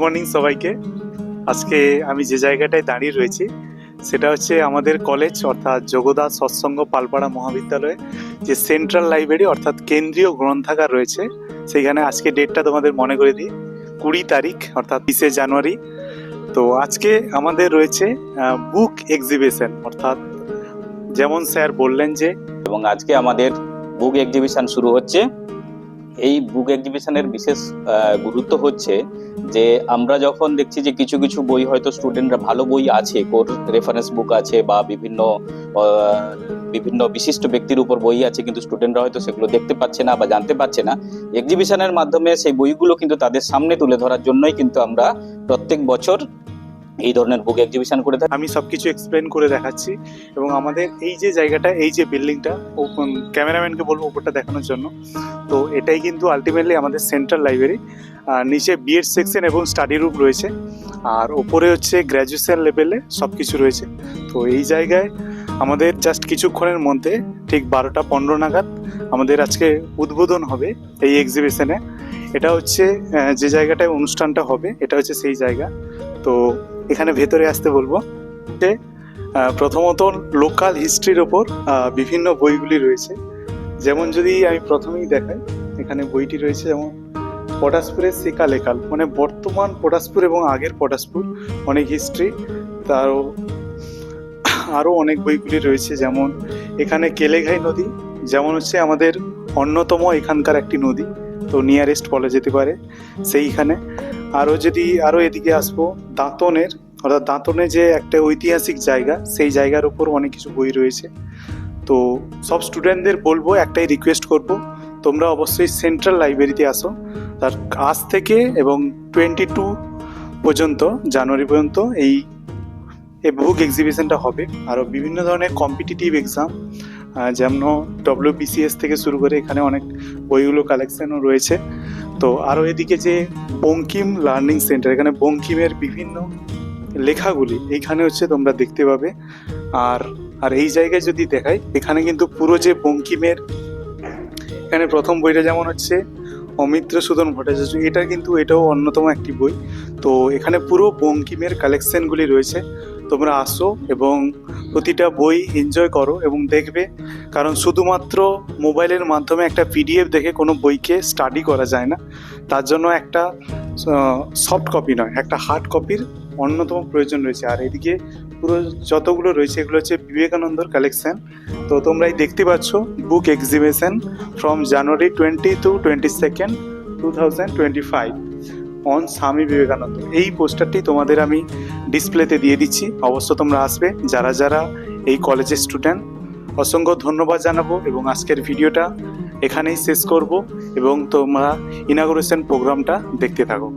Morning সবাইকে। আজকে আমি যে জায়গাটায় দাঁড়িয়ে রয়েছি সেটা হচ্ছে আমাদের কলেজ অর্থাৎ যোগদাস সৎসঙ্গ পালপাড়া মহাবিদ্যালয়ে যে সেন্ট্রাল লাইব্রেরি অর্থাৎ কেন্দ্রীয় গ্রন্থাগার রয়েছে, সেইখানে আজকে ডেটটা তোমাদের মনে করে দিই, 20 তারিখ অর্থাৎ 20শে জানুয়ারি। তো আজকে আমাদের রয়েছে বুক এক্সিবিশন, অর্থাৎ যেমন স্যার বললেন যে এবং আজকে আমাদের বুক এক্সিবিশন শুরু হচ্ছে। এই বুক এক্সিবিশনের বিশেষ গুরুত্ব হচ্ছে যে আমরা যখন দেখছি যে কিছু কিছু বই হয়তো স্টুডেন্টরা ভালো বই আছে, কোর রেফারেন্স বুক আছে বা বিভিন্ন বিশিষ্ট ব্যক্তির উপর বই আছে, কিন্তু স্টুডেন্টরা হয়তো সেগুলো দেখতে পাচ্ছে না বা জানতে পারছে না। এক্সিবিশনের মাধ্যমে সেই বইগুলো কিন্তু তাদের সামনে তুলে ধরার জন্যই কিন্তু আমরা প্রত্যেক বছর এই ধরনের বুক এক্সিবিশন করে থাকি। আমি সবকিছু এক্সপ্লেন করে দেখাচ্ছি এবং আমাদের এই যে জায়গাটা, এই যে বিল্ডিংটা, ক্যামেরাম্যানকে বলবো উপরটা দেখানোর জন্য। তো এটাই কিন্তু আলটিমেটলি আমাদের সেন্ট্রাল লাইব্রেরি। নিচে বিএড সেকশন এবং স্টাডি রুম রয়েছে, আর ওপরে হচ্ছে গ্র্যাজুয়েশন লেভেলে সব কিছু রয়েছে। তো এই জায়গায় আমাদের জাস্ট কিছুক্ষণের মধ্যে ঠিক 12টা 15 নাগাদ আমাদের আজকে উদ্বোধন হবে এই এক্সিবিশনে। এটা হচ্ছে যে জায়গাটায় অনুষ্ঠানটা হবে, এটা হচ্ছে সেই জায়গা। তো এখানে ভেতরে আসতে বলবো। প্রথমত লোকাল হিস্ট্রির ওপর বিভিন্ন বইগুলি রয়েছে। যেমন যদি আমি প্রথমেই দেখাই, এখানে বইটি রয়েছে যেমন পটাশপুরের সেকালেকাল, মানে বর্তমান পটাশপুর এবং আগের পটাশপুর, অনেক হিস্ট্রি। তারও আরও অনেক বইগুলি রয়েছে, যেমন এখানে কেলেঘাই নদী যেমন হচ্ছে আমাদের অন্যতম এখানকার একটি নদী, তো নিয়ারেস্ট বলা যেতে পারে সেইখানে। আরও এদিকে আসবো দাঁতনের, অর্থাৎ দাঁতনে যে একটা ঐতিহাসিক জায়গা, সেই জায়গার উপর অনেক কিছু বই রয়েছে। তো সব স্টুডেন্টদের বলবো, একটাই রিকোয়েস্ট করব, তোমরা অবশ্যই সেন্ট্রাল লাইব্রেরিতে আসো। তার আজ থেকে এবং 22 পর্যন্ত, জানুয়ারি পর্যন্ত এই বুক এক্সিবিশনটা হবে। আরও বিভিন্ন ধরনের কম্পিটিটিভ এক্সাম, যেমন WBCS থেকে শুরু করে এখানে অনেক বইগুলো কালেকশনও রয়েছে। তো আরও এদিকে যে বঙ্কিম লার্নিং সেন্টার, এখানে বঙ্কিমের বিভিন্ন লেখাগুলি এইখানে হচ্ছে তোমরা দেখতে পাবে। আর এই জায়গায় যদি দেখাই, এখানে কিন্তু পুরো যে বঙ্কিমের, এখানে প্রথম বইটা যেমন হচ্ছে অমিত্র সুদন ভট্টাচার্য, এটাও অন্যতম একটি বই। তো এখানে পুরো বঙ্কিমের কালেকশনগুলি রয়েছে। তোমরা আসো এবং প্রতিটা বই এনজয় করো এবং দেখবে, কারণ শুধুমাত্র মোবাইলের মাধ্যমে একটা PDF দেখে কোনো বইকে স্টাডি করা যায় না। তার জন্য একটা সফট কপি নয়, একটা হার্ড কপির অন্যতম প্রয়োজন রয়েছে। আর এদিকে পুরো যতগুলো রয়েছে এগুলো হচ্ছে বিবেকানন্দর কালেকশন। তো তোমরাই দেখতে পাচ্ছ, book exhibition from January 20 to 22nd 2025 on Swami Vivekananda. এই পোস্টারটি তোমাদের আমি ডিসপ্লেতে দিয়ে দিচ্ছি, অবশ্য তোমরা আসবে যারা যারা এই কলেজের স্টুডেন্ট। অসংখ্য ধন্যবাদ জানাবো এবং আজকের ভিডিওটা এখানেই শেষ করব এবং তোমরা ইনাগুরেশন প্রোগ্রামটা দেখতে থাকো।